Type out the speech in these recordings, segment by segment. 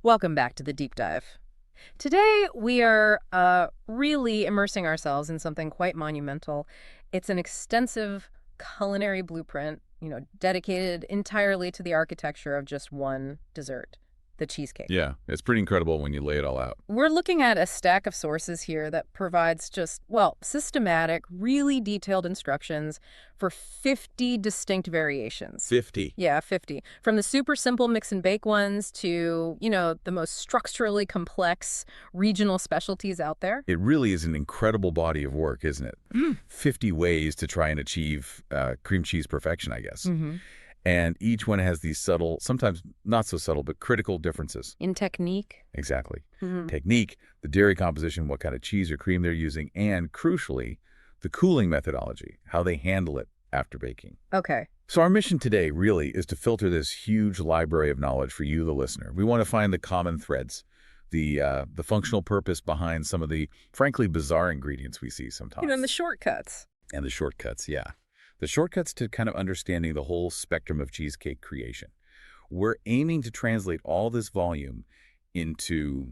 Welcome back to the deep dive. Today, we are really immersing ourselves in something quite monumental. It's an extensive culinary blueprint, dedicated entirely to the architecture of just one dessert, the cheesecake. Yeah, it's pretty incredible when you lay it all out. We're looking at a stack of sources here that provides just, well, systematic, really detailed instructions for 50 distinct variations. 50. Yeah, 50. From the super simple mix and bake ones to, the most structurally complex regional specialties out there. It really is an incredible body of work, isn't it? 50 ways to try and achieve cream cheese perfection, I guess. Mm-hmm. And each one has these subtle, sometimes not so subtle, but critical differences. In technique. Exactly. Mm-hmm. Technique, the dairy composition, what kind of cheese or cream they're using, and crucially, the cooling methodology, how they handle it after baking. Okay. So our mission today really is to filter this huge library of knowledge for you, the listener. We want to find the common threads, the functional purpose behind some of the, frankly, bizarre ingredients we see sometimes. And the shortcuts. And the shortcuts, yeah. The shortcuts to kind of understanding the whole spectrum of cheesecake creation. We're aiming to translate all this volume into,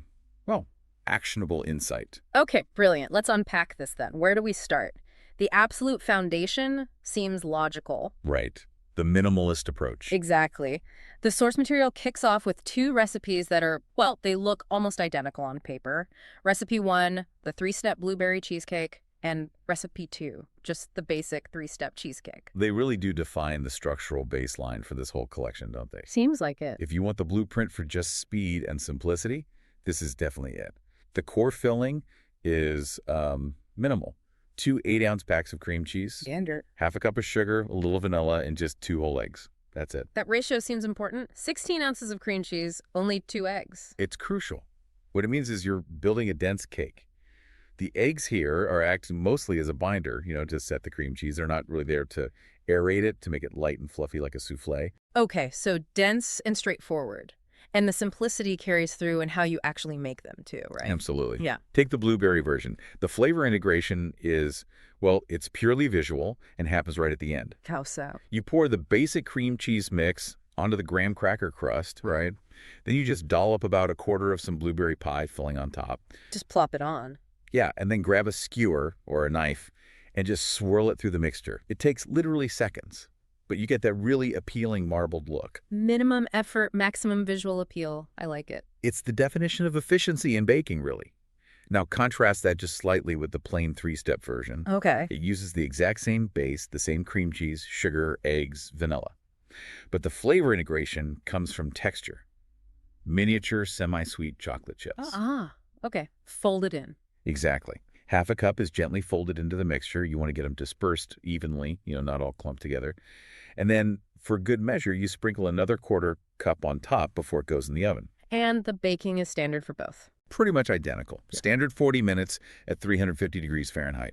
well, actionable insight. Okay, brilliant. Let's unpack this then. Where do we start? The absolute foundation seems logical. Right. The minimalist approach. Exactly. The source material kicks off with two recipes that are, well, they look almost identical on paper. Recipe 1, the 3-step blueberry cheesecake, and recipe 2, just the basic 3-step cheesecake. They really do define the structural baseline for this whole collection, don't they? Seems like it. If you want the blueprint for just speed and simplicity, this is definitely it. The core filling is minimal. 2 8-ounce packs of cream cheese, Standard. half a cup of sugar, a little vanilla, and just 2 whole eggs. That's it. That ratio seems important. 16 ounces of cream cheese, only 2 eggs. It's crucial. What it means is you're building a dense cake. The eggs here are acting mostly as a binder, to set the cream cheese. They're not really there to aerate it, to make it light and fluffy like a souffle. Okay, so dense and straightforward. And the simplicity carries through in how you actually make them too, right? Absolutely. Yeah. Take the blueberry version. The flavor integration is, well, it's purely visual and happens right at the end. How so? You pour the basic cream cheese mix onto the graham cracker crust, right? Then you just dollop about a quarter of some blueberry pie filling on top. Just plop it on. Yeah, and then grab a skewer or a knife and just swirl it through the mixture. It takes literally seconds, but you get that really appealing marbled look. Minimum effort, maximum visual appeal. I like it. It's the definition of efficiency in baking, really. Now, contrast that just slightly with the plain 3-step version. Okay. It uses the exact same base, the same cream cheese, sugar, eggs, vanilla. But the flavor integration comes from texture. Miniature semi-sweet chocolate chips. Okay. Fold it in. Exactly. Half a cup is gently folded into the mixture. You want to get them dispersed evenly, not all clumped together. And then, for good measure, you sprinkle another quarter cup on top before it goes in the oven. And the baking is standard for both. Pretty much identical. Yeah. Standard 40 minutes at 350 degrees Fahrenheit.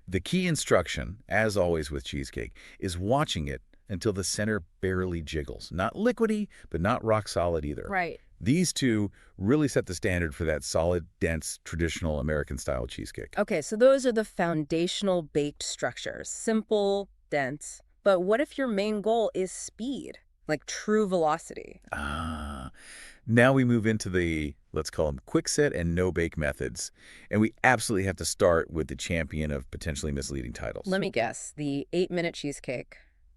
The key instruction, as always with cheesecake, is watching it until the center barely jiggles. Not liquidy, but not rock solid either. Right. These two really set the standard for that solid, dense, traditional American-style cheesecake. Okay, so those are the foundational baked structures. Simple, dense. But what if your main goal is speed, like true velocity? Now we move into the, let's call them quick set and no-bake methods. And we absolutely have to start with the champion of potentially misleading titles. Let me guess. The 8-minute cheesecake.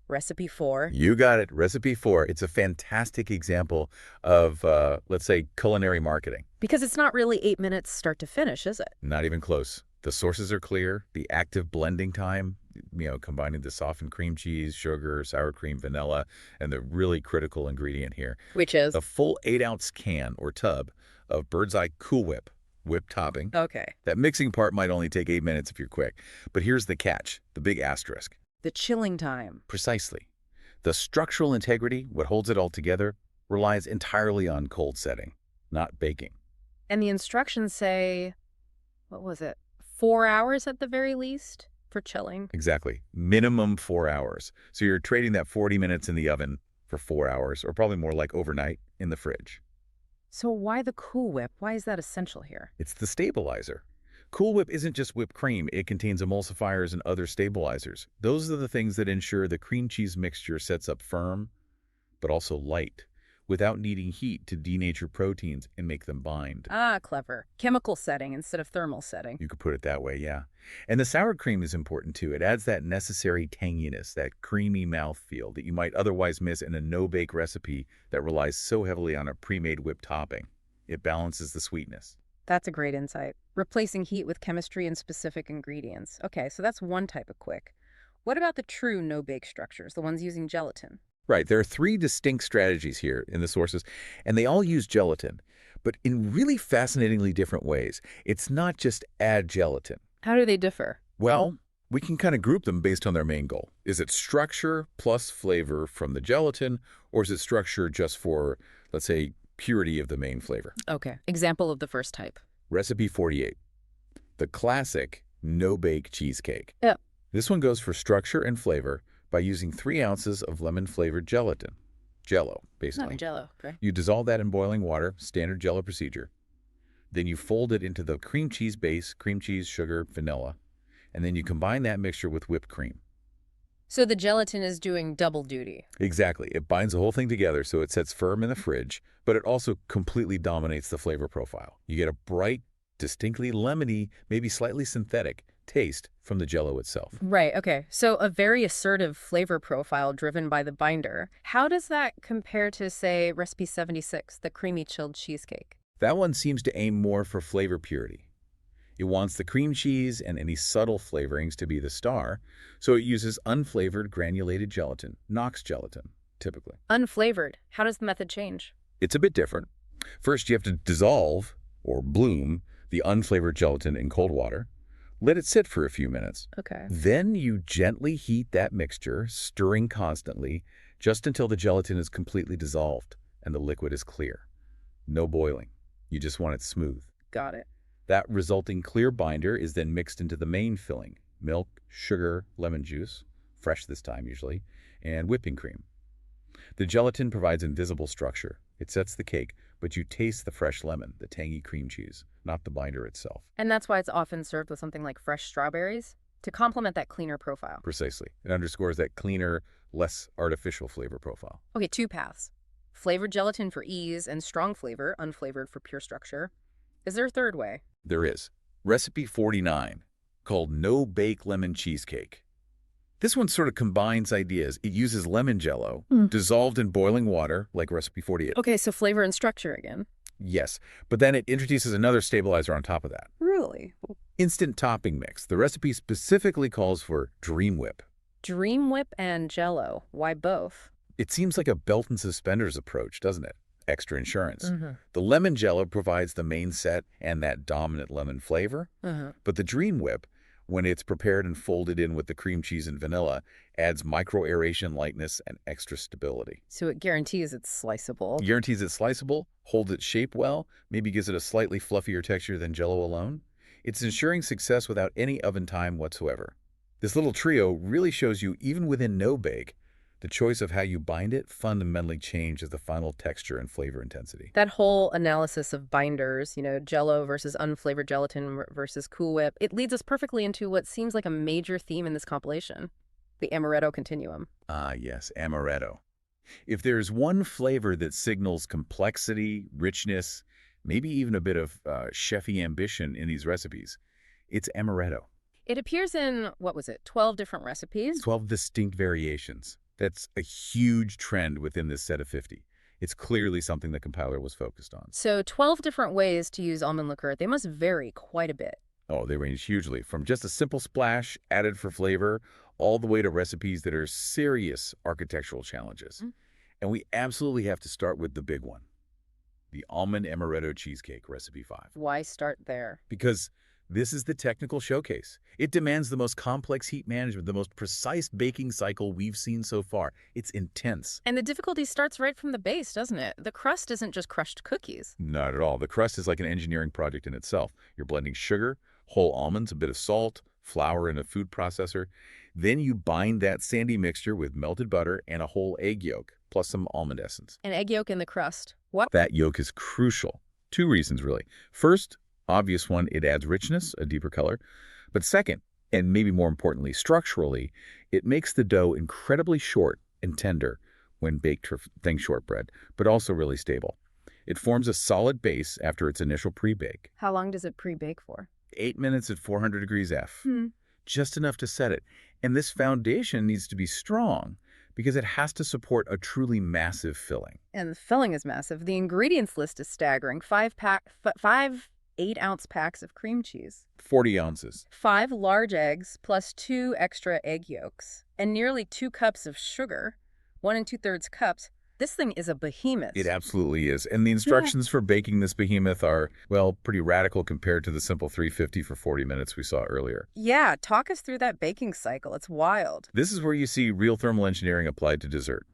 Recipe 4. You got it. Recipe 4. It's a fantastic example of, let's say, culinary marketing. Because it's not really 8 minutes start to finish, is it? Not even close. The sources are clear. The active blending time, combining the softened cream cheese, sugar, sour cream, vanilla, and the really critical ingredient here. Which is? A full 8-ounce can or tub of Bird's Eye Cool Whip, whipped topping. Okay. That mixing part might only take 8 minutes if you're quick. But here's the catch, the big asterisk. The chilling time. Precisely. The structural integrity, what holds it all together, relies entirely on cold setting, not baking. And the instructions say, what was it, 4 hours at the very least for chilling? Exactly. Minimum 4 hours. So you're trading that 40 minutes in the oven for 4 hours, or probably more like overnight in the fridge. So why the Cool Whip? Why is that essential here? It's the stabilizer. Cool Whip isn't just whipped cream. It contains emulsifiers and other stabilizers. Those are the things that ensure the cream cheese mixture sets up firm, but also light, without needing heat to denature proteins and make them bind. Ah, clever. Chemical setting instead of thermal setting. You could put it that way, yeah. And the sour cream is important too. It adds that necessary tanginess, that creamy mouthfeel that you might otherwise miss in a no-bake recipe that relies so heavily on a pre-made whipped topping. It balances the sweetness. That's a great insight. Replacing heat with chemistry and specific ingredients. Okay, so that's one type of quick. What about the true no-bake structures, the ones using gelatin? Right, there are three distinct strategies here in the sources, and they all use gelatin, but in really fascinatingly different ways. It's not just add gelatin. How do they differ? Well, we can kind of group them based on their main goal. Is it structure plus flavor from the gelatin, or is it structure just for, let's say, purity of the main flavor? Okay, example of the first type. Recipe 48, the classic no-bake cheesecake. Yeah. This one goes for structure and flavor by using 3 ounces of lemon-flavored gelatin. Jello, basically. Not Jello, okay. You dissolve that in boiling water, standard Jello procedure. Then you fold it into the cream cheese base, cream cheese, sugar, vanilla, and then you combine that mixture with whipped cream. So the gelatin is doing double duty. Exactly. It binds the whole thing together so it sets firm in the fridge, but it also completely dominates the flavor profile. You get a bright, distinctly lemony, maybe slightly synthetic taste from the Jello itself. Right, okay. So a very assertive flavor profile driven by the binder. How does that compare to, say, recipe 76, the creamy chilled cheesecake? That one seems to aim more for flavor purity. It wants the cream cheese and any subtle flavorings to be the star, so it uses unflavored granulated gelatin, Knox gelatin, typically. Unflavored. How does the method change? It's a bit different. First, you have to dissolve, or bloom, the unflavored gelatin in cold water. Let it sit for a few minutes. Okay. Then you gently heat that mixture, stirring constantly, just until the gelatin is completely dissolved and the liquid is clear. No boiling. You just want it smooth. Got it. That resulting clear binder is then mixed into the main filling: milk, sugar, lemon juice, fresh this time usually, and whipping cream. The gelatin provides invisible structure. It sets the cake, but you taste the fresh lemon, the tangy cream cheese, not the binder itself. And that's why it's often served with something like fresh strawberries to complement that cleaner profile. Precisely. It underscores that cleaner, less artificial flavor profile. Okay, 2 paths. Flavored gelatin for ease and strong flavor, unflavored for pure structure. Is there a third way? There is. Recipe 49, called No Bake Lemon Cheesecake. This one sort of combines ideas. It uses lemon Jello, dissolved in boiling water, like recipe 48. Okay, so flavor and structure again. Yes, but then it introduces another stabilizer on top of that. Really? Instant topping mix. The recipe specifically calls for Dream Whip. Dream Whip and Jello. Why both? It seems like a belt and suspenders approach, doesn't it? Extra insurance. The lemon Jello provides the main set and that dominant lemon flavor, but the Dream Whip, when it's prepared and folded in with the cream cheese and vanilla, adds micro-aeration lightness and extra stability. So it guarantees it's sliceable. Guarantees it's sliceable, holds its shape well, maybe gives it a slightly fluffier texture than Jello alone. It's ensuring success without any oven time whatsoever. This little trio really shows you, even within no bake, the choice of how you bind it fundamentally changes the final texture and flavor intensity. That whole analysis of binders, Jello versus unflavored gelatin versus Cool Whip, it leads us perfectly into what seems like a major theme in this compilation, the Amaretto continuum. Ah, yes, Amaretto. If there's one flavor that signals complexity, richness, maybe even a bit of chefy ambition in these recipes, it's Amaretto. It appears in, 12 different recipes? 12 distinct variations. That's a huge trend within this set of 50. It's clearly something the compiler was focused on. So 12 different ways to use almond liqueur. They must vary quite a bit. Oh, they range hugely, from just a simple splash added for flavor, all the way to recipes that are serious architectural challenges. And we absolutely have to start with the big one, the almond amaretto cheesecake, recipe 5. Why start there? Because this is the technical showcase. It demands the most complex heat management, the most precise baking cycle we've seen so far. It's intense. And the difficulty starts right from the base, doesn't it? The crust isn't just crushed cookies. Not at all. The crust is like an engineering project in itself. You're blending sugar, whole almonds, a bit of salt, flour in a food processor. Then you bind that sandy mixture with melted butter and a whole egg yolk, plus some almond essence. An egg yolk in the crust. What? That yolk is crucial. 2 reasons, really. First, obvious one, it adds richness, a deeper color. But second, and maybe more importantly, structurally, it makes the dough incredibly short and tender when baked for thin shortbread, but also really stable. It forms a solid base after its initial pre-bake. How long does it pre-bake for? 8 minutes at 400 degrees F. Hmm. Just enough to set it. And this foundation needs to be strong because it has to support a truly massive filling. And the filling is massive. The ingredients list is staggering. Five 8-ounce packs of cream cheese, 40 ounces. 5 large eggs plus 2 extra egg yolks, and nearly 2 cups of sugar, 1 2/3 cups. This thing is a behemoth. It absolutely is. And the instructions for baking this behemoth are, well, pretty radical compared to the simple 350 for 40 minutes we saw earlier. Yeah, talk us through that baking cycle. It's wild. This is where you see real thermal engineering applied to dessert.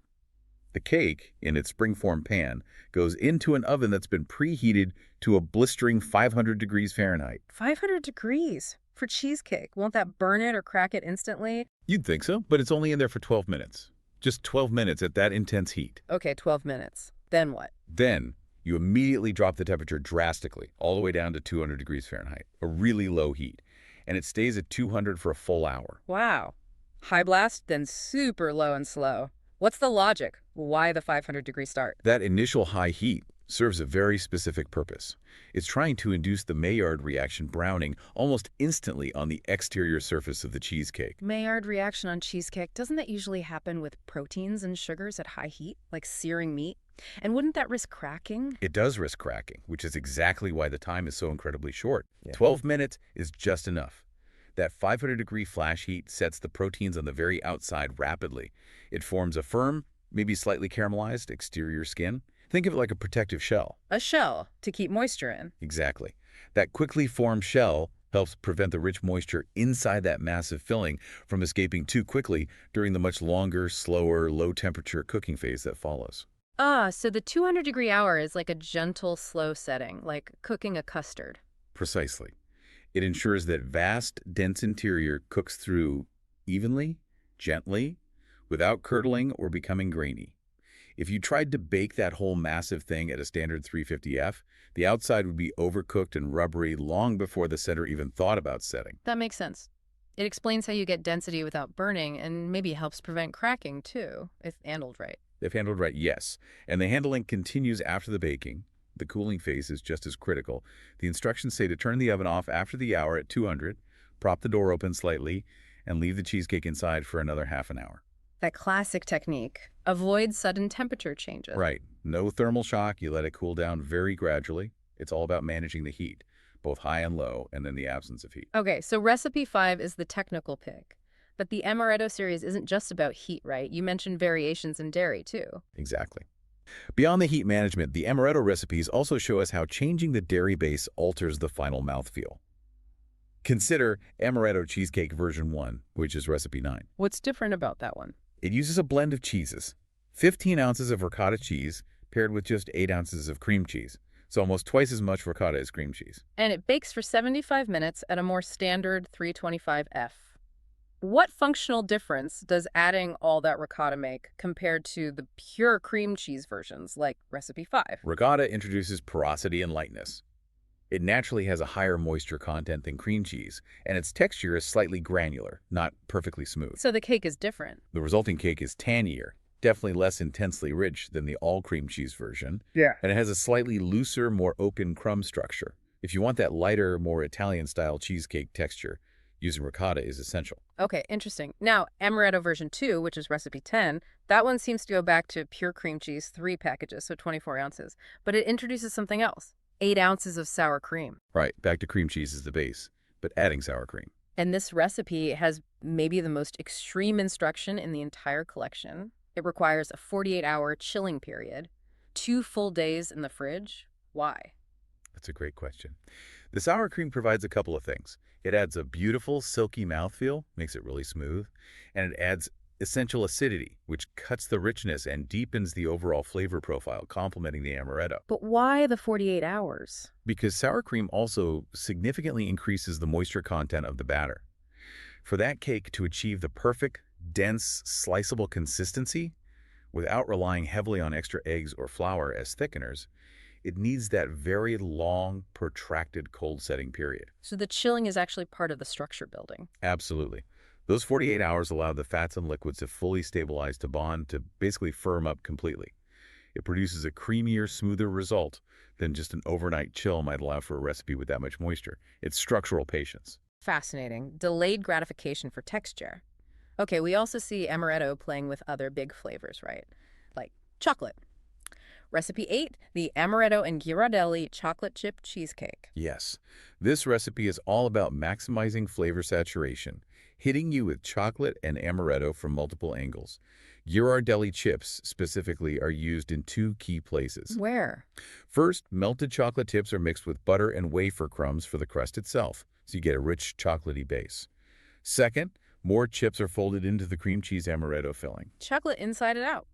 The cake, in its springform pan, goes into an oven that's been preheated to a blistering 500 degrees Fahrenheit. 500 degrees for cheesecake. Won't that burn it or crack it instantly? You'd think so, but it's only in there for 12 minutes. Just 12 minutes at that intense heat. Okay, 12 minutes. Then what? Then, you immediately drop the temperature drastically, all the way down to 200 degrees Fahrenheit, a really low heat. And it stays at 200 for a full hour. Wow. High blast, then super low and slow. What's the logic? Why the 500-degree start? That initial high heat serves a very specific purpose. It's trying to induce the Maillard reaction browning almost instantly on the exterior surface of the cheesecake. Maillard reaction on cheesecake, doesn't that usually happen with proteins and sugars at high heat, like searing meat? And wouldn't that risk cracking? It does risk cracking, which is exactly why the time is so incredibly short. 12 minutes is just enough. That 500-degree flash heat sets the proteins on the very outside rapidly. It forms a firm, maybe slightly caramelized exterior skin. Think of it like a protective shell. A shell to keep moisture in. Exactly. That quickly formed shell helps prevent the rich moisture inside that massive filling from escaping too quickly during the much longer, slower, low-temperature cooking phase that follows. Ah, so the 200-degree hour is like a gentle, slow setting, like cooking a custard. Precisely. It ensures that vast, dense interior cooks through evenly, gently, without curdling or becoming grainy. If you tried to bake that whole massive thing at a standard 350F, the outside would be overcooked and rubbery long before the center even thought about setting. That makes sense. It explains how you get density without burning and maybe helps prevent cracking, too, if handled right. If handled right, yes. And the handling continues after the baking. The cooling phase is just as critical. The instructions say to turn the oven off after the hour at 200, prop the door open slightly, and leave the cheesecake inside for another half an hour. That classic technique. Avoid sudden temperature changes. Right. No thermal shock. You let it cool down very gradually. It's all about managing the heat, both high and low, and then the absence of heat. Okay, so recipe 5 is the technical pick. But the Amaretto series isn't just about heat, right? You mentioned variations in dairy, too. Exactly. Beyond the heat management, the Amaretto recipes also show us how changing the dairy base alters the final mouthfeel. Consider Amaretto Cheesecake version 1, which is recipe 9. What's different about that one? It uses a blend of cheeses. 15 ounces of ricotta cheese paired with just 8 ounces of cream cheese. So almost twice as much ricotta as cream cheese. And it bakes for 75 minutes at a more standard 325F. What functional difference does adding all that ricotta make compared to the pure cream cheese versions, like recipe 5? Ricotta introduces porosity and lightness. It naturally has a higher moisture content than cream cheese, and its texture is slightly granular, not perfectly smooth. So the cake is different. The resulting cake is tannier, definitely less intensely rich than the all-cream cheese version. Yeah. And it has a slightly looser, more open crumb structure. If you want that lighter, more Italian-style cheesecake texture, using ricotta is essential. Okay, interesting. Now, Amaretto version 2, which is recipe 10, that one seems to go back to pure cream cheese, 3 packages, so 24 ounces. But it introduces something else, 8 ounces of sour cream. Right, back to cream cheese is the base, but adding sour cream. And this recipe has maybe the most extreme instruction in the entire collection. It requires a 48-hour chilling period, 2 full days in the fridge. Why? That's a great question. The sour cream provides a couple of things. It adds a beautiful, silky mouthfeel, makes it really smooth, and it adds essential acidity, which cuts the richness and deepens the overall flavor profile, complementing the Amaretto. But why the 48 hours? Because sour cream also significantly increases the moisture content of the batter. For that cake to achieve the perfect, dense, sliceable consistency, without relying heavily on extra eggs or flour as thickeners, it needs that very long, protracted cold setting period. So the chilling is actually part of the structure building. Absolutely. Those 48 hours allow the fats and liquids to fully stabilize to bond to basically firm up completely. It produces a creamier, smoother result than just an overnight chill might allow for a recipe with that much moisture. It's structural patience. Fascinating. Delayed gratification for texture. Okay, we also see Amaretto playing with other big flavors, right? Like chocolate. Recipe 8, the Amaretto and Ghirardelli chocolate chip cheesecake. Yes, this recipe is all about maximizing flavor saturation, hitting you with chocolate and amaretto from multiple angles. Ghirardelli chips, specifically, are used in two key places. Where? First, melted chocolate tips are mixed with butter and wafer crumbs for the crust itself, so you get a rich, chocolatey base. Second, more chips are folded into the cream cheese amaretto filling. Chocolate inside and out.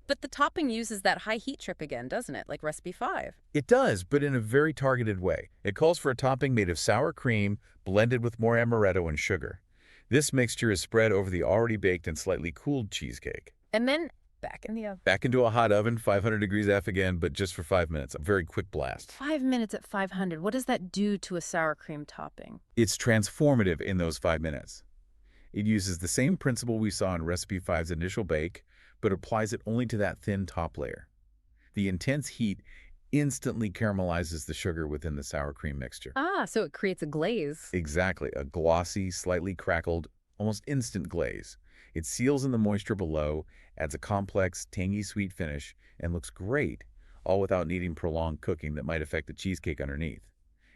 But the topping uses that high heat trick again, doesn't it? Like recipe 5. It does, but in a very targeted way. It calls for a topping made of sour cream blended with more amaretto and sugar. This mixture is spread over the already baked and slightly cooled cheesecake. And then back in the oven. Back into a hot oven, 500 degrees F again, but just for 5 minutes. A very quick blast. 5 minutes at 500. What does that do to a sour cream topping? It's transformative in those 5 minutes. It uses the same principle we saw in Recipe 5's initial bake, but applies it only to that thin top layer. The intense heat instantly caramelizes the sugar within the sour cream mixture. Ah, so it creates a glaze. Exactly, a glossy, slightly crackled, almost instant glaze. It seals in the moisture below, adds a complex, tangy sweet finish, and looks great, all without needing prolonged cooking that might affect the cheesecake underneath.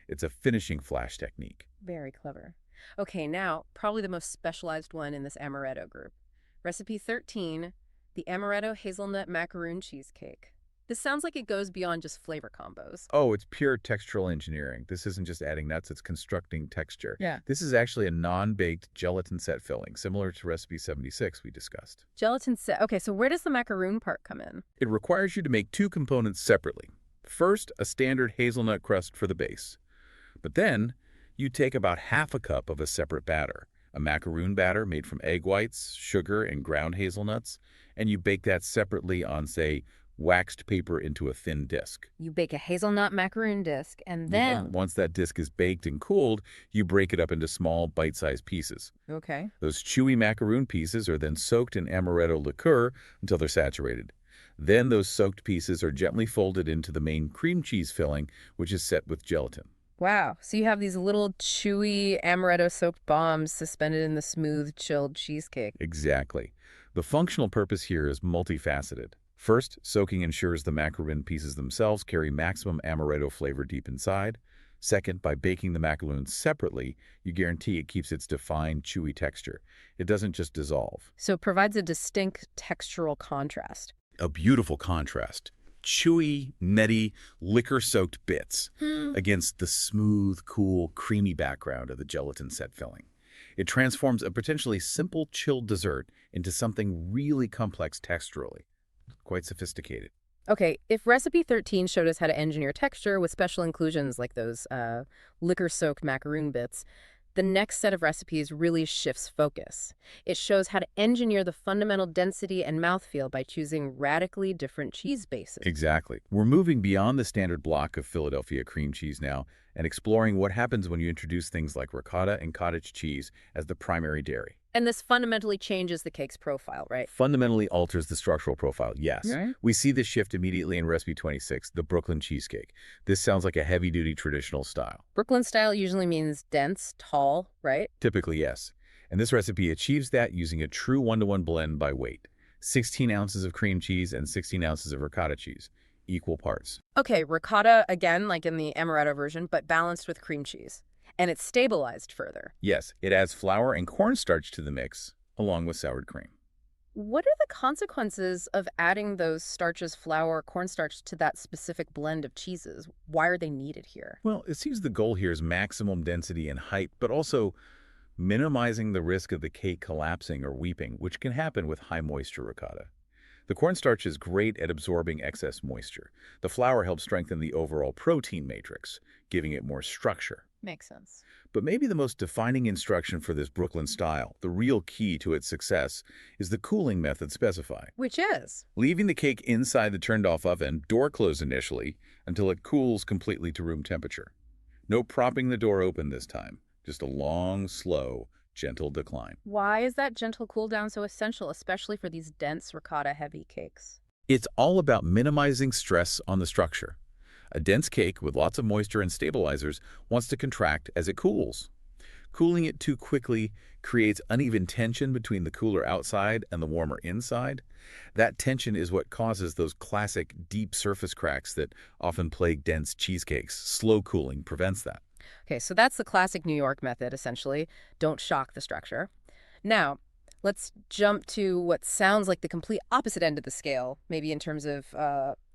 It's a finishing flash technique. Very clever. Okay, now, probably the most specialized one in this Amaretto group. Recipe 13, the Amaretto hazelnut macaroon cheesecake. This sounds like it goes beyond just flavor combos. Oh, it's pure textural engineering. This isn't just adding nuts, it's constructing texture. Yeah. This is actually a non-baked gelatin set filling, similar to Recipe 76 we discussed. Gelatin set. Okay, so where does the macaroon part come in? It requires you to make two components separately. First, a standard hazelnut crust for the base. But then, you take about half a cup of a separate batter, a macaroon batter made from egg whites, sugar, and ground hazelnuts, and you bake that separately on, say, waxed paper into a thin disc. You bake a hazelnut macaroon disc, and then... Once that disc is baked and cooled, you break it up into small, bite-sized pieces. Okay. Those chewy macaroon pieces are then soaked in amaretto liqueur until they're saturated. Then those soaked pieces are gently folded into the main cream cheese filling, which is set with gelatin. Wow. So you have these little chewy amaretto-soaked bombs suspended in the smooth, chilled cheesecake. Exactly. The functional purpose here is multifaceted. First, soaking ensures the macaroon pieces themselves carry maximum amaretto flavor deep inside. Second, by baking the macaroons separately, you guarantee it keeps its defined, chewy texture. It doesn't just dissolve. So it provides a distinct textural contrast. A beautiful contrast. Chewy, nutty, liquor-soaked bits against the smooth, cool, creamy background of the gelatin set filling. It transforms a potentially simple chilled dessert into something really complex texturally. Quite sophisticated. Okay, if Recipe 13 showed us how to engineer texture with special inclusions like those liquor-soaked macaroon bits, the next set of recipes really shifts focus. It shows how to engineer the fundamental density and mouthfeel by choosing radically different cheese bases. Exactly. We're moving beyond the standard block of Philadelphia cream cheese now and exploring what happens when you introduce things like ricotta and cottage cheese as the primary dairy. And this fundamentally changes the cake's profile, right? Fundamentally alters the structural profile, yes. Right. We see this shift immediately in Recipe 26, the Brooklyn cheesecake. This sounds like a heavy-duty traditional style. Brooklyn style usually means dense, tall, right? Typically, yes. And this recipe achieves that using a true one-to-one blend by weight. 16 ounces of cream cheese and 16 ounces of ricotta cheese, equal parts. Okay, ricotta, again, like in the Amaretto version, but balanced with cream cheese. And it's stabilized further. Yes, it adds flour and cornstarch to the mix, along with sour cream. What are the consequences of adding those starches, flour, cornstarch to that specific blend of cheeses? Why are they needed here? Well, it seems the goal here is maximum density and height, but also minimizing the risk of the cake collapsing or weeping, which can happen with high moisture ricotta. The cornstarch is great at absorbing excess moisture. The flour helps strengthen the overall protein matrix, giving it more structure. Makes sense. But maybe the most defining instruction for this Brooklyn style, the real key to its success, is the cooling method specified. Which is? Leaving the cake inside the turned-off oven, door closed initially, until it cools completely to room temperature. No propping the door open this time, just a long, slow, gentle decline. Why is that gentle cool down so essential, especially for these dense ricotta-heavy cakes? It's all about minimizing stress on the structure. A dense cake with lots of moisture and stabilizers wants to contract as it cools. Cooling it too quickly creates uneven tension between the cooler outside and the warmer inside. That tension is what causes those classic deep surface cracks that often plague dense cheesecakes. Slow cooling prevents that. Okay, so that's the classic New York method, essentially. Don't shock the structure. Now, let's jump to what sounds like the complete opposite end of the scale, maybe in terms of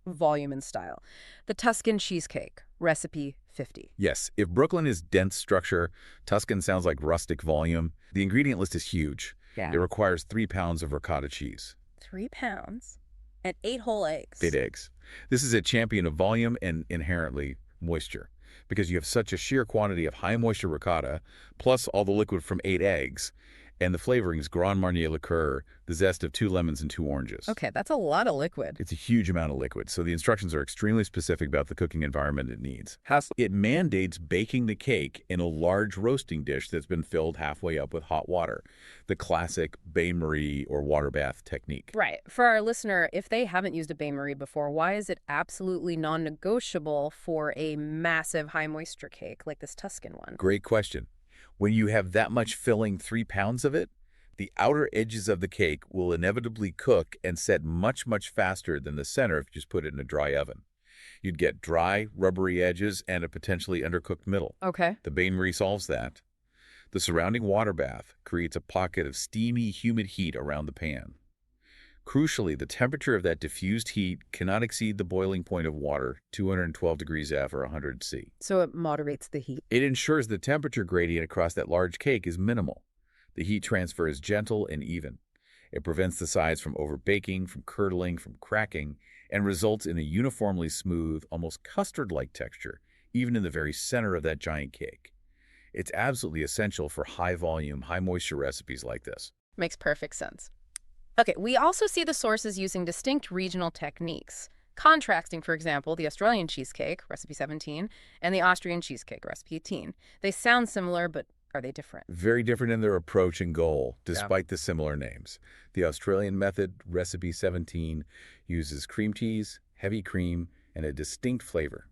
volume and style. The Tuscan cheesecake, recipe 50. Yes, if Brooklyn is dense structure, Tuscan sounds like rustic volume. The ingredient list is huge. Yeah. It requires 3 pounds of ricotta cheese. 3 pounds and 8 whole eggs. 8 eggs. This is a champion of volume and inherently moisture because you have such a sheer quantity of high moisture ricotta plus all the liquid from 8 eggs and the flavorings Grand Marnier liqueur, the zest of 2 lemons and 2 oranges. Okay, that's a lot of liquid. It's a huge amount of liquid, so the instructions are extremely specific about the cooking environment it needs. It mandates baking the cake in a large roasting dish that's been filled halfway up with hot water, the classic bain-marie or water bath technique. Right. For our listener, if they haven't used a bain-marie before, why is it absolutely non-negotiable for a massive high moisture cake like this Tuscan one? Great question. When you have that much filling, 3 pounds of it, the outer edges of the cake will inevitably cook and set much, much faster than the center if you just put it in a dry oven. You'd get dry, rubbery edges and a potentially undercooked middle. Okay. The bain-marie solves that. The surrounding water bath creates a pocket of steamy, humid heat around the pan. Crucially, the temperature of that diffused heat cannot exceed the boiling point of water, 212 degrees F or 100 C. So it moderates the heat. It ensures the temperature gradient across that large cake is minimal. The heat transfer is gentle and even. It prevents the sides from overbaking, from curdling, from cracking, and results in a uniformly smooth, almost custard-like texture, even in the very center of that giant cake. It's absolutely essential for high-volume, high-moisture recipes like this. Makes perfect sense. Okay, we also see the sources using distinct regional techniques, contrasting, for example, the Australian cheesecake, recipe 17, and the Austrian cheesecake, recipe 18. They sound similar, but are they different? Very different in their approach and goal, despite the similar names. The Australian method, recipe 17, uses cream cheese, heavy cream, and a distinct flavor.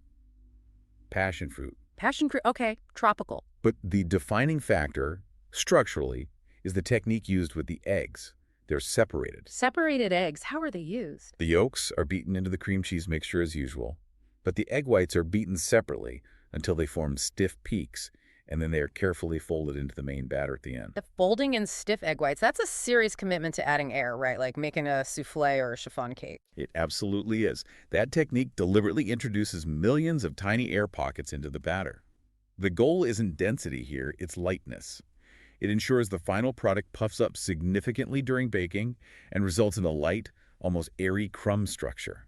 Passion fruit. Passion fruit, okay, tropical. But the defining factor, structurally, is the technique used with the eggs. They're separated. Separated eggs, how are they used? The yolks are beaten into the cream cheese mixture as usual, but the egg whites are beaten separately until they form stiff peaks, and then they are carefully folded into the main batter at the end. The folding in stiff egg whites, that's a serious commitment to adding air, right? Like making a souffle or a chiffon cake. It absolutely is. That technique deliberately introduces millions of tiny air pockets into the batter. The goal isn't density here, it's lightness. It ensures the final product puffs up significantly during baking and results in a light, almost airy crumb structure.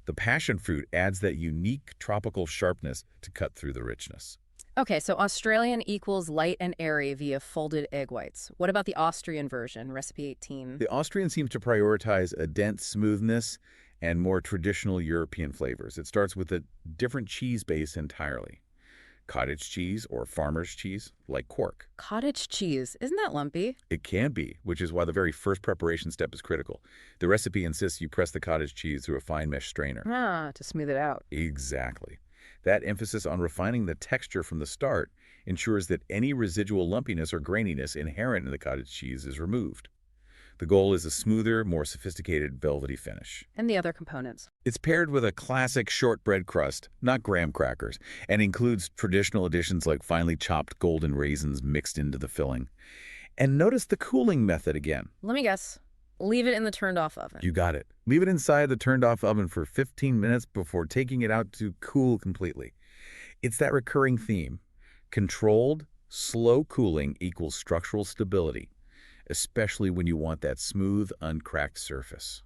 The passion fruit adds that unique tropical sharpness to cut through the richness. Okay, so Australian equals light and airy via folded egg whites. What about the Austrian version, recipe 18? The Austrian seems to prioritize a dense smoothness and more traditional European flavors. It starts with a different cheese base entirely. Cottage cheese or farmer's cheese, like quark. Cottage cheese, isn't that lumpy? It can be, which is why the very first preparation step is critical. The recipe insists you press the cottage cheese through a fine mesh strainer. Ah, to smooth it out. Exactly. That emphasis on refining the texture from the start ensures that any residual lumpiness or graininess inherent in the cottage cheese is removed. The goal is a smoother, more sophisticated, velvety finish. And the other components. It's paired with a classic shortbread crust, not graham crackers, and includes traditional additions like finely chopped golden raisins mixed into the filling. And notice the cooling method again. Let me guess. Leave it in the turned-off oven. You got it. Leave it inside the turned-off oven for 15 minutes before taking it out to cool completely. It's that recurring theme. Controlled, slow cooling equals structural stability, especially when you want that smooth, uncracked surface.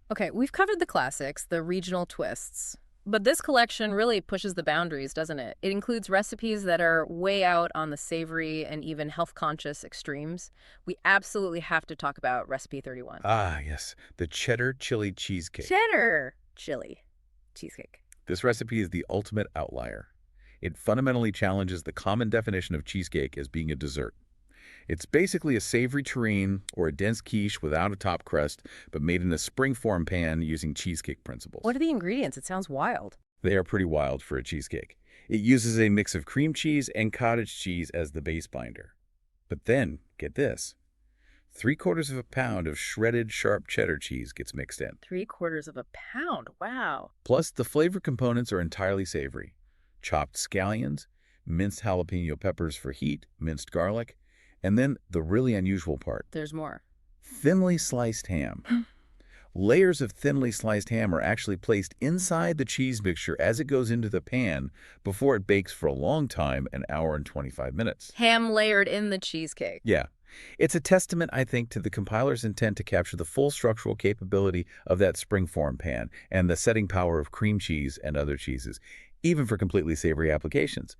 Okay, we've covered the classics, the regional twists. But this collection really pushes the boundaries, doesn't it? It includes recipes that are way out on the savory and even health-conscious extremes. We absolutely have to talk about recipe 31. Ah, yes, the Cheddar Chili Cheesecake. Cheddar Chili Cheesecake. This recipe is the ultimate outlier. It fundamentally challenges the common definition of cheesecake as being a dessert. It's basically a savory terrine or a dense quiche without a top crust, but made in a springform pan using cheesecake What principles. are the ingredients? It sounds wild. They are pretty wild for a cheesecake. It uses a mix of cream cheese and cottage cheese as the base binder. But then, get this, 3/4 of a pound of shredded sharp cheddar cheese gets mixed in. 3/4 of a pound. Wow. Plus, the flavor components are entirely savory. Chopped scallions, minced jalapeno peppers for heat, minced garlic, and then the really unusual part, There's more. thinly sliced ham. Layers of thinly sliced ham are actually placed inside the cheese mixture as it goes into the pan before it bakes for a long time, an hour and 25 minutes. Ham layered in the cheesecake. Yeah. It's a testament, I think, to the compiler's intent to capture the full structural capability of that springform pan and the setting power of cream cheese and other cheeses, even for completely savory applications.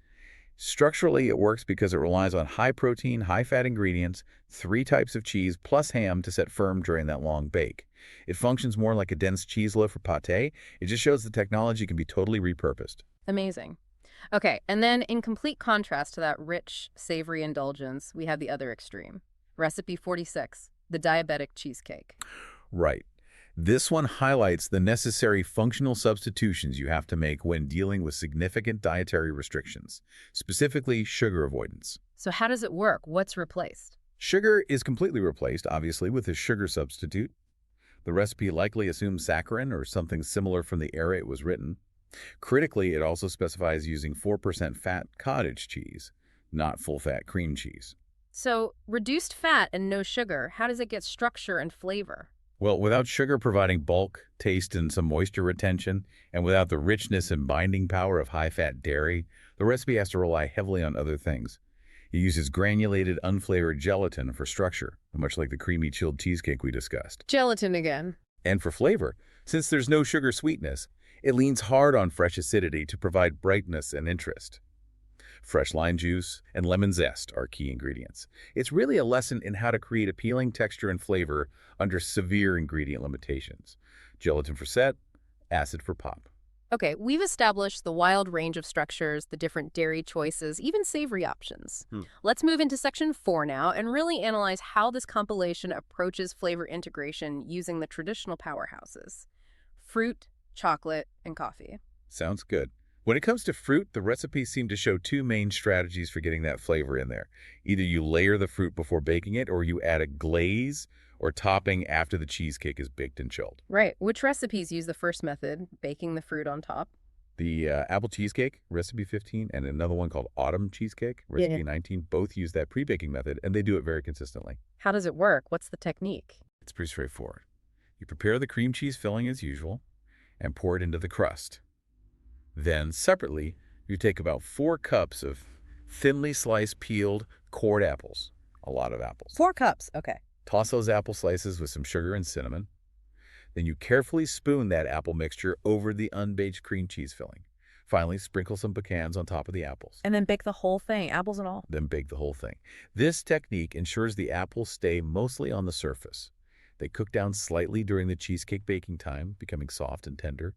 Structurally, it works because it relies on high-protein, high-fat ingredients, 3 types of cheese plus ham to set firm during that long bake. It functions more like a dense cheese loaf or pâté. It just shows the technology can be totally repurposed. Amazing. Okay, and then in complete contrast to that rich, savory indulgence, we have the other extreme. Recipe 46, the diabetic cheesecake. Right. This one highlights the necessary functional substitutions you have to make when dealing with significant dietary restrictions, specifically sugar avoidance. So how does it work? What's replaced? Sugar is completely replaced, obviously, with a sugar substitute. The recipe likely assumes saccharin or something similar from the era it was written. Critically, it also specifies using 4% fat cottage cheese, not full-fat cream cheese. So reduced fat and no sugar, how does it get structure and flavor? Well, without sugar providing bulk, taste, and some moisture retention, and without the richness and binding power of high-fat dairy, the recipe has to rely heavily on other things. It uses granulated, unflavored gelatin for structure, much like the creamy chilled cheesecake we discussed. Gelatin again. And for flavor, since there's no sugar sweetness, it leans hard on fresh acidity to provide brightness and interest. Fresh lime juice and lemon zest are key ingredients. It's really a lesson in how to create appealing texture and flavor under severe ingredient limitations. Gelatin for set, acid for pop. Okay, we've established the wild range of structures, the different dairy choices, even savory options. Let's move into section 4 now and really analyze how this compilation approaches flavor integration using the traditional powerhouses: fruit, chocolate, and coffee. Sounds good. When it comes to fruit, the recipes seem to show 2 main strategies for getting that flavor in there. Either you layer the fruit before baking it, or you add a glaze or topping after the cheesecake is baked and chilled. Right. Which recipes use the first method, baking the fruit on top? The apple cheesecake, recipe 15, and another one called autumn cheesecake, recipe 19, both use that pre-baking method, and they do it very consistently. How does it work? What's the technique? It's pretty straightforward. You prepare the cream cheese filling as usual and pour it into the crust. Then, separately, you take about 4 cups of thinly sliced peeled cored apples, a lot of apples. 4 cups. Okay. Toss those apple slices with some sugar and cinnamon. Then you carefully spoon that apple mixture over the unbaked cream cheese filling. Finally, sprinkle some pecans on top of the apples. And then bake the whole thing, apples and all. Then bake the whole thing. This technique ensures the apples stay mostly on the surface. They cook down slightly during the cheesecake baking time, becoming soft and tender,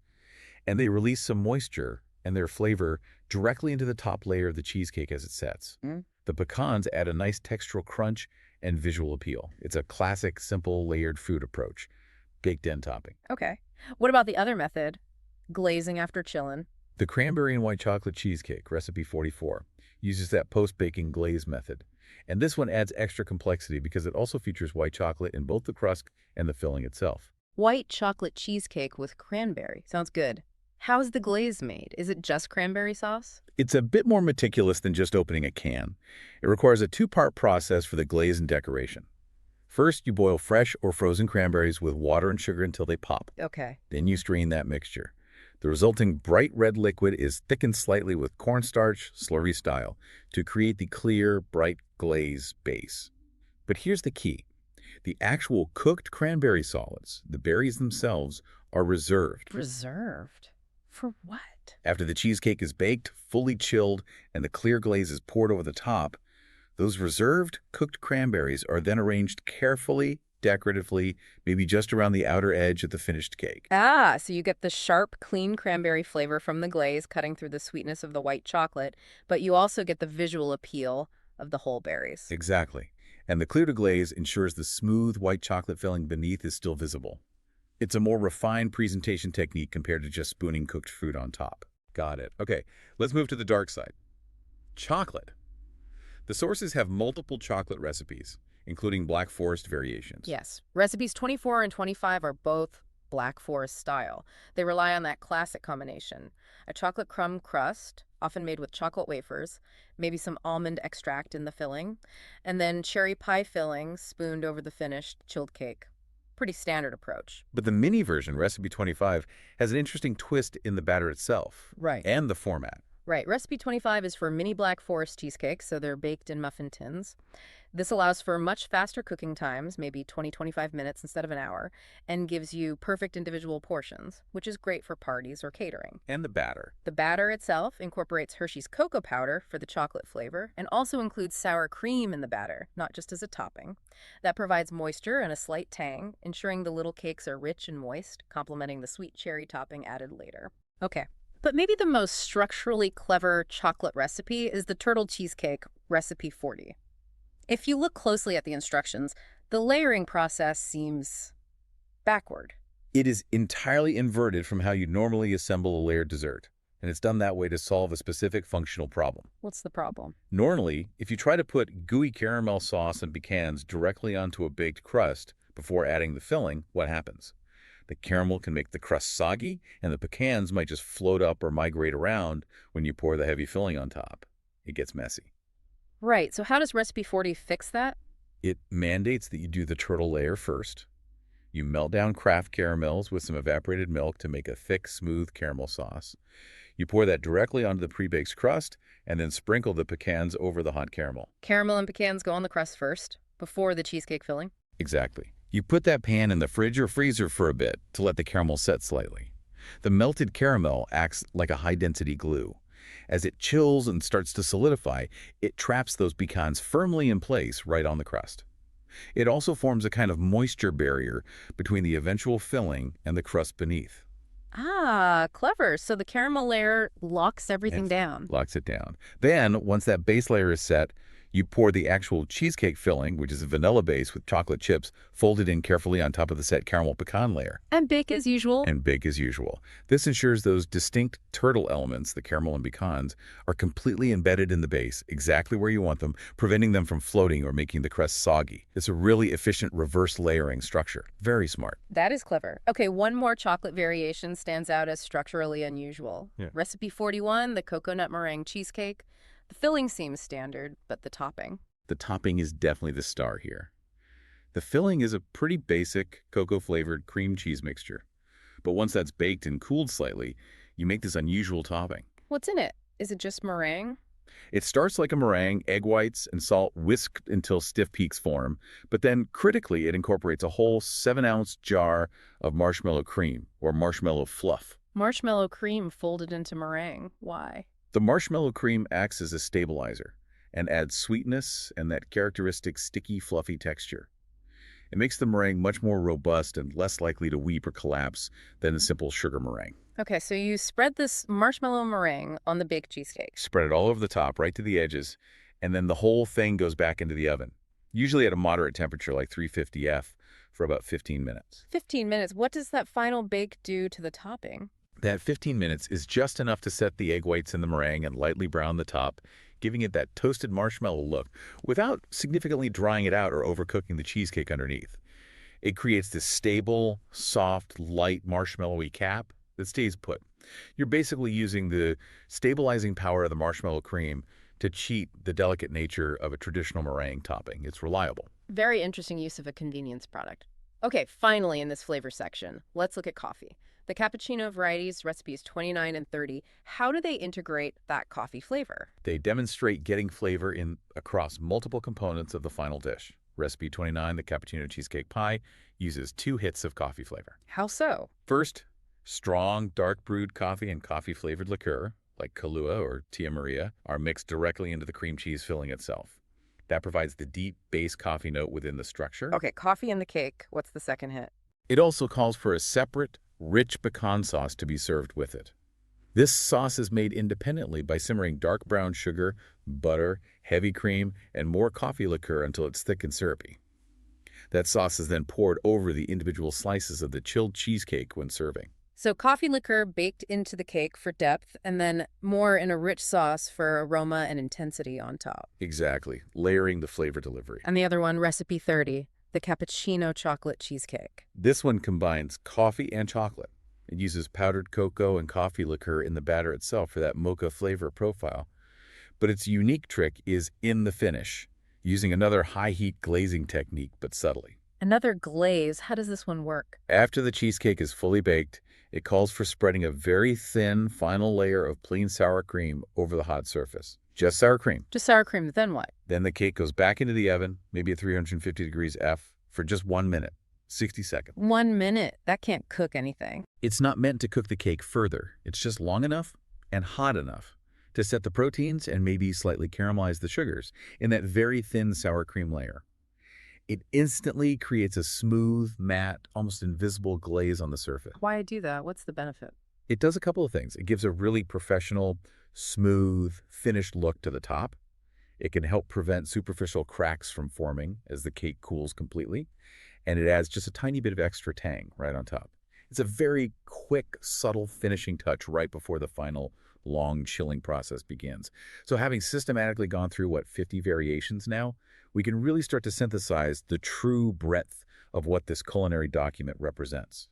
and they release some moisture and their flavor directly into the top layer of the cheesecake as it sets. The pecans add a nice textural crunch and visual appeal. It's a classic, simple, layered fruit approach, baked-in topping. Okay. What about the other method, glazing after chillin'? The cranberry and white chocolate cheesecake, recipe 44, uses that post-baking glaze method. And this one adds extra complexity because it also features white chocolate in both the crust and the filling itself. White chocolate cheesecake with cranberry. Sounds good. How is the glaze made? Is it just cranberry sauce? It's a bit more meticulous than just opening a can. It requires a 2-part process for the glaze and decoration. First, you boil fresh or frozen cranberries with water and sugar until they pop. Okay. Then you strain that mixture. The resulting bright red liquid is thickened slightly with cornstarch, slurry style, to create the clear, bright glaze base. But here's the key. The actual cooked cranberry solids, the berries themselves, are reserved. Reserved? For what? After the cheesecake is baked, fully chilled, and the clear glaze is poured over the top, those reserved cooked cranberries are then arranged carefully, decoratively, maybe just around the outer edge of the finished cake. Ah, so you get the sharp, clean cranberry flavor from the glaze cutting through the sweetness of the white chocolate, but you also get the visual appeal of the whole berries. Exactly. And the clear to glaze ensures the smooth white chocolate filling beneath is still visible. It's a more refined presentation technique compared to just spooning cooked fruit on top. Got it. Okay, let's move to the dark side. Chocolate. The sources have multiple chocolate recipes, including Black Forest variations. Yes. Recipes 24 and 25 are both Black Forest style. They rely on that classic combination. A chocolate crumb crust, often made with chocolate wafers, maybe some almond extract in the filling, and then cherry pie filling spooned over the finished chilled cake. Pretty standard approach. But the mini version, Recipe 25, has an interesting twist in the batter itself Right. and the format. Right. Recipe 25 is for mini Black Forest cheesecakes, so they're baked in muffin tins. This allows for much faster cooking times, maybe 20-25 minutes instead of an hour, and gives you perfect individual portions, which is great for parties or catering. And the batter. The batter itself incorporates Hershey's cocoa powder for the chocolate flavor and also includes sour cream in the batter, not just as a topping. That provides moisture and a slight tang, ensuring the little cakes are rich and moist, complementing the sweet cherry topping added later. Okay. But maybe the most structurally clever chocolate recipe is the turtle cheesecake, recipe 40. If you look closely at the instructions, the layering process seems backward. It is entirely inverted from how you normally assemble a layered dessert, and it's done that way to solve a specific functional problem. What's the problem? Normally, if you try to put gooey caramel sauce and pecans directly onto a baked crust before adding the filling, what happens? The caramel can make the crust soggy, and the pecans might just float up or migrate around when you pour the heavy filling on top. It gets messy. Right, so how does recipe 40 fix that? It mandates that you do the turtle layer first. You melt down Kraft caramels with some evaporated milk to make a thick, smooth caramel sauce. You pour that directly onto the pre-baked crust and then sprinkle the pecans over the hot caramel. Caramel and pecans go on the crust first, before the cheesecake filling? Exactly. You put that pan in the fridge or freezer for a bit to let the caramel set slightly. The melted caramel acts like a high-density glue. As it chills and starts to solidify, it traps those pecans firmly in place right on the crust. It also forms a kind of moisture barrier between the eventual filling and the crust beneath. Ah, clever. So the caramel layer locks everything down. Locks it down. Then, once that base layer is set, you pour the actual cheesecake filling, which is a vanilla base with chocolate chips, folded in carefully on top of the set caramel pecan layer. And bake as usual. And bake as usual. This ensures those distinct turtle elements, the caramel and pecans, are completely embedded in the base, exactly where you want them, preventing them from floating or making the crust soggy. It's a really efficient reverse layering structure. Very smart. That is clever. Okay, one more chocolate variation stands out as structurally unusual. Yeah. Recipe 41, the coconut meringue cheesecake. The filling seems standard, but the topping? The topping is definitely the star here. The filling is a pretty basic cocoa-flavored cream cheese mixture. But once that's baked and cooled slightly, you make this unusual topping. What's in it? Is it just meringue? It starts like a meringue, egg whites and salt whisked until stiff peaks form, but then critically it incorporates a whole 7-ounce jar of marshmallow cream, or marshmallow fluff. Marshmallow cream folded into meringue. Why? The marshmallow cream acts as a stabilizer and adds sweetness and that characteristic sticky, fluffy texture. It makes the meringue much more robust and less likely to weep or collapse than a simple sugar meringue. Okay, so you spread this marshmallow meringue on the baked cheesecake. Spread it all over the top, right to the edges, and then the whole thing goes back into the oven, usually at a moderate temperature like 350 F, for about 15 minutes. 15 minutes. What does that final bake do to the topping? That 15 minutes is just enough to set the egg whites in the meringue and lightly brown the top, giving it that toasted marshmallow look without significantly drying it out or overcooking the cheesecake underneath. It creates this stable, soft, light marshmallowy cap that stays put. You're basically using the stabilizing power of the marshmallow cream to cheat the delicate nature of a traditional meringue topping. It's reliable. Very interesting use of a convenience product. Okay, finally in this flavor section, let's look at coffee. The cappuccino varieties, recipes 29 and 30, how do they integrate that coffee flavor? They demonstrate getting flavor in across multiple components of the final dish. Recipe 29, the cappuccino cheesecake pie, uses 2 hits of coffee flavor. How so? First, strong, dark brewed coffee and coffee-flavored liqueur, like Kahlua or Tia Maria, are mixed directly into the cream cheese filling itself. That provides the deep base coffee note within the structure. Okay, coffee in the cake. What's the second hit? It also calls for a separate, rich pecan sauce to be served with it. This sauce is made independently by simmering dark brown sugar, butter, heavy cream, and more coffee liqueur until it's thick and syrupy. That sauce is then poured over the individual slices of the chilled cheesecake when serving. So coffee liqueur baked into the cake for depth, and then more in a rich sauce for aroma and intensity on top. Exactly, layering the flavor delivery. And the other one, recipe 30, the cappuccino chocolate cheesecake. This one combines coffee and chocolate. It uses powdered cocoa and coffee liqueur in the batter itself for that mocha flavor profile. But its unique trick is in the finish, using another high-heat glazing technique, but subtly. Another glaze. How does this one work? After the cheesecake is fully baked, it calls for spreading a very thin final layer of plain sour cream over the hot surface. Just sour cream. Just sour cream, then what? Then the cake goes back into the oven, maybe at 350 degrees F, for just 1 minute, 60 seconds. 1 minute? That can't cook anything. It's not meant to cook the cake further. It's just long enough and hot enough to set the proteins and maybe slightly caramelize the sugars in that very thin sour cream layer. It instantly creates a smooth, matte, almost invisible glaze on the surface. Why do that? What's the benefit? It does a couple of things. It gives a really professional, smooth, finished look to the top. It can help prevent superficial cracks from forming as the cake cools completely. And it adds just a tiny bit of extra tang right on top. It's a very quick, subtle finishing touch right before the final long chilling process begins. So having systematically gone through, 50 variations now, we can really start to synthesize the true breadth of what this culinary document represents.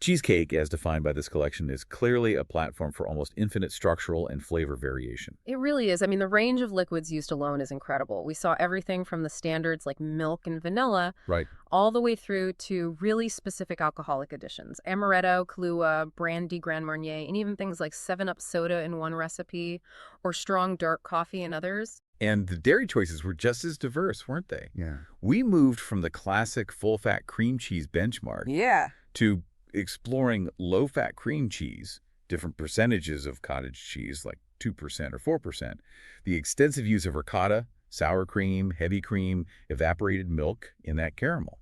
Cheesecake, as defined by this collection, is clearly a platform for almost infinite structural and flavor variation. It really is. I mean, the range of liquids used alone is incredible. We saw everything from the standards like milk and vanilla Right. all the way through to really specific alcoholic additions. Amaretto, Kahlua, brandy, Grand Marnier, and even things like 7-Up soda in one recipe or strong dark coffee in others. And the dairy choices were just as diverse, weren't they? Yeah. We moved from the classic full-fat cream cheese benchmark to exploring low-fat cream cheese, different percentages of cottage cheese, like 2% or 4%, the extensive use of ricotta, sour cream, heavy cream, evaporated milk in that caramel.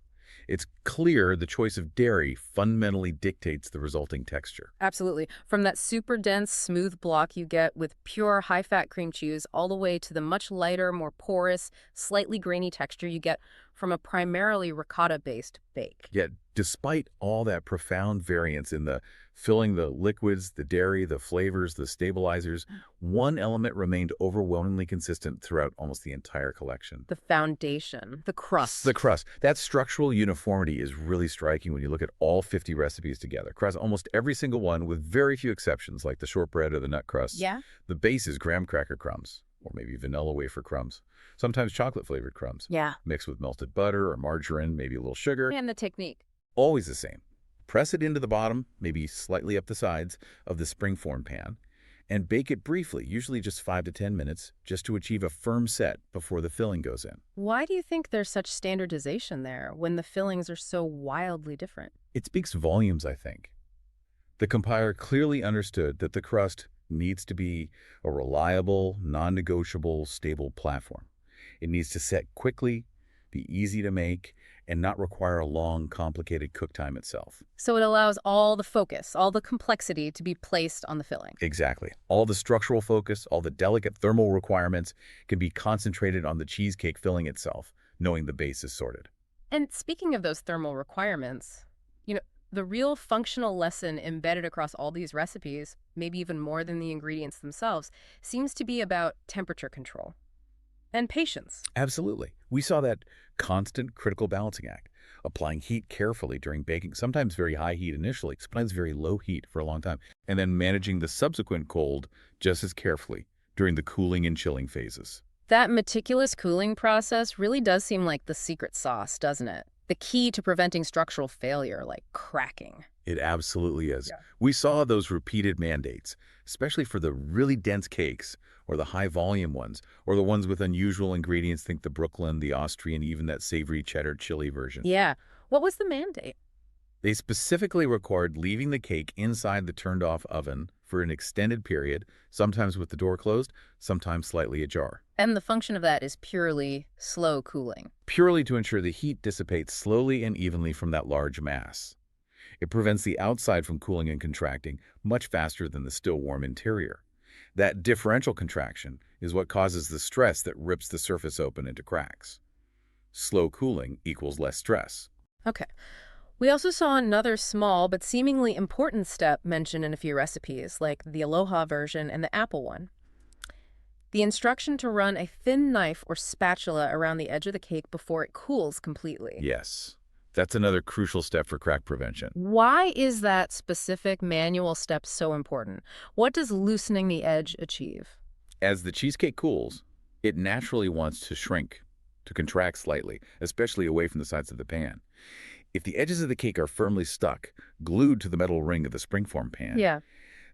It's clear the choice of dairy fundamentally dictates the resulting texture. Absolutely. From that super dense, smooth block you get with pure high-fat cream cheese all the way to the much lighter, more porous, slightly grainy texture you get from a primarily ricotta-based bake. Yet, despite all that profound variance in the filling, the liquids, the dairy, the flavors, the stabilizers, one element remained overwhelmingly consistent throughout almost the entire collection. The foundation, the crust. The crust. That structural uniformity is really striking when you look at all 50 recipes together. Across almost every single one, with very few exceptions, like the shortbread or the nut crust. Yeah? The base is graham cracker crumbs, or maybe vanilla wafer crumbs, sometimes chocolate-flavored crumbs, Yeah. mixed with melted butter or margarine, maybe a little sugar. And the technique. Always the same. Press it into the bottom, maybe slightly up the sides, of the springform pan, and bake it briefly, usually just 5 to 10 minutes, just to achieve a firm set before the filling goes in. Why do you think there's such standardization there when the fillings are so wildly different? It speaks volumes, I think. The compiler clearly understood that the crust needs to be a reliable, non-negotiable, stable platform. It needs to set quickly, be easy to make, and not require a long, complicated cook time itself. So it allows all the focus, all the complexity to be placed on the filling. Exactly. All the structural focus, all the delicate thermal requirements can be concentrated on the cheesecake filling itself, knowing the base is sorted. And speaking of those thermal requirements, the real functional lesson embedded across all these recipes, maybe even more than the ingredients themselves, seems to be about temperature control and patience. Absolutely. We saw that constant critical balancing act, applying heat carefully during baking, sometimes very high heat initially, sometimes very low heat for a long time, and then managing the subsequent cold just as carefully during the cooling and chilling phases. That meticulous cooling process really does seem like the secret sauce, doesn't it? The key to preventing structural failure, like cracking. It absolutely is. Yeah. We saw those repeated mandates, especially for the really dense cakes or the high volume ones, or the ones with unusual ingredients, think the Brooklyn, the Austrian, even that savory cheddar chili version. Yeah. What was the mandate? They specifically required leaving the cake inside the turned-off oven for an extended period, sometimes with the door closed, sometimes slightly ajar. And the function of that is purely slow cooling. Purely to ensure the heat dissipates slowly and evenly from that large mass. It prevents the outside from cooling and contracting much faster than the still warm interior. That differential contraction is what causes the stress that rips the surface open into cracks. Slow cooling equals less stress. Okay. We also saw another small but seemingly important step mentioned in a few recipes, like the Aloha version and the apple one. The instruction to run a thin knife or spatula around the edge of the cake before it cools completely. Yes, that's another crucial step for crack prevention. Why is that specific manual step so important? What does loosening the edge achieve? As the cheesecake cools, it naturally wants to shrink, to contract slightly, especially away from the sides of the pan. If the edges of the cake are firmly stuck, glued to the metal ring of the springform pan, Yeah.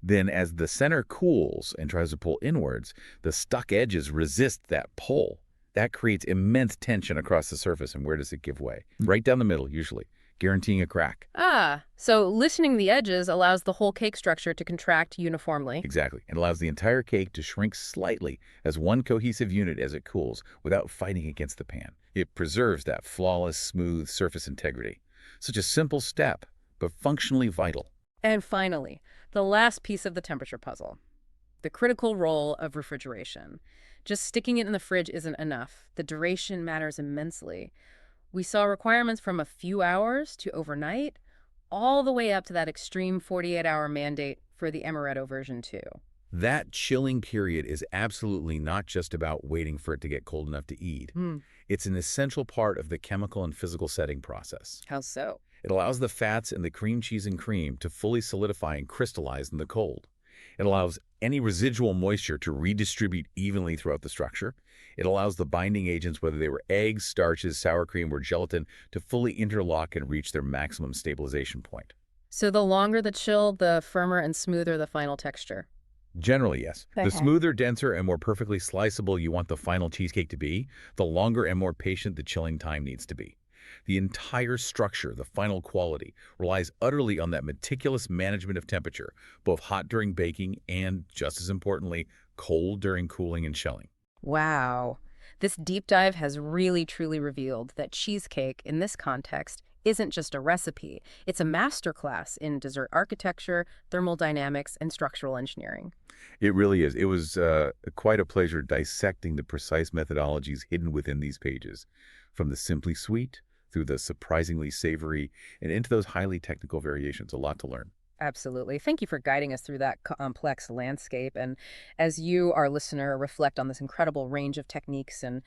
then as the center cools and tries to pull inwards, the stuck edges resist that pull. That creates immense tension across the surface, and where does it give way? Right down the middle, usually, guaranteeing a crack. So loosening the edges allows the whole cake structure to contract uniformly. Exactly. It allows the entire cake to shrink slightly as one cohesive unit as it cools without fighting against the pan. It preserves that flawless, smooth surface integrity. Such a simple step, but functionally vital. And finally, the last piece of the temperature puzzle, the critical role of refrigeration. Just sticking it in the fridge isn't enough. The duration matters immensely. We saw requirements from a few hours to overnight, all the way up to that extreme 48-hour mandate for the Amaretto version 2. That chilling period is absolutely not just about waiting for it to get cold enough to eat. It's an essential part of the chemical and physical setting process. How so? It allows the fats in the cream cheese and cream to fully solidify and crystallize in the cold. It allows any residual moisture to redistribute evenly throughout the structure. It allows the binding agents, whether they were eggs, starches, sour cream, or gelatin, to fully interlock and reach their maximum stabilization point. So the longer the chill, the firmer and smoother the final texture. Generally, yes. The Okay. smoother, denser, and more perfectly sliceable you want the final cheesecake to be, the longer and more patient the chilling time needs to be. The entire structure, the final quality, relies utterly on that meticulous management of temperature, both hot during baking and, just as importantly, cold during cooling and shelling. Wow. This deep dive has really truly revealed that cheesecake, in this context, isn't just a recipe. It's a masterclass in dessert architecture, thermodynamics, and structural engineering. It really is. It was quite a pleasure dissecting the precise methodologies hidden within these pages, from the simply sweet through the surprisingly savory and into those highly technical variations. A lot to learn. Absolutely. Thank you for guiding us through that complex landscape. And as you, our listener, reflect on this incredible range of techniques and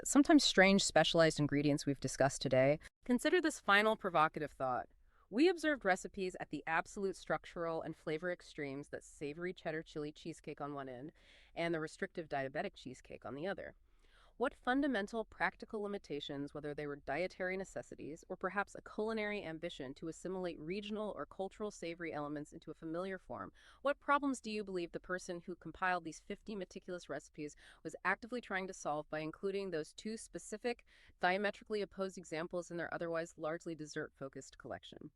sometimes strange specialized ingredients we've discussed today, consider this final provocative thought. We observed recipes at the absolute structural and flavor extremes that savory cheddar chili cheesecake on one end and the restrictive diabetic cheesecake on the other. What fundamental practical limitations, whether they were dietary necessities or perhaps a culinary ambition to assimilate regional or cultural savory elements into a familiar form, what problems do you believe the person who compiled these 50 meticulous recipes was actively trying to solve by including those two specific, diametrically opposed examples in their otherwise largely dessert-focused collection?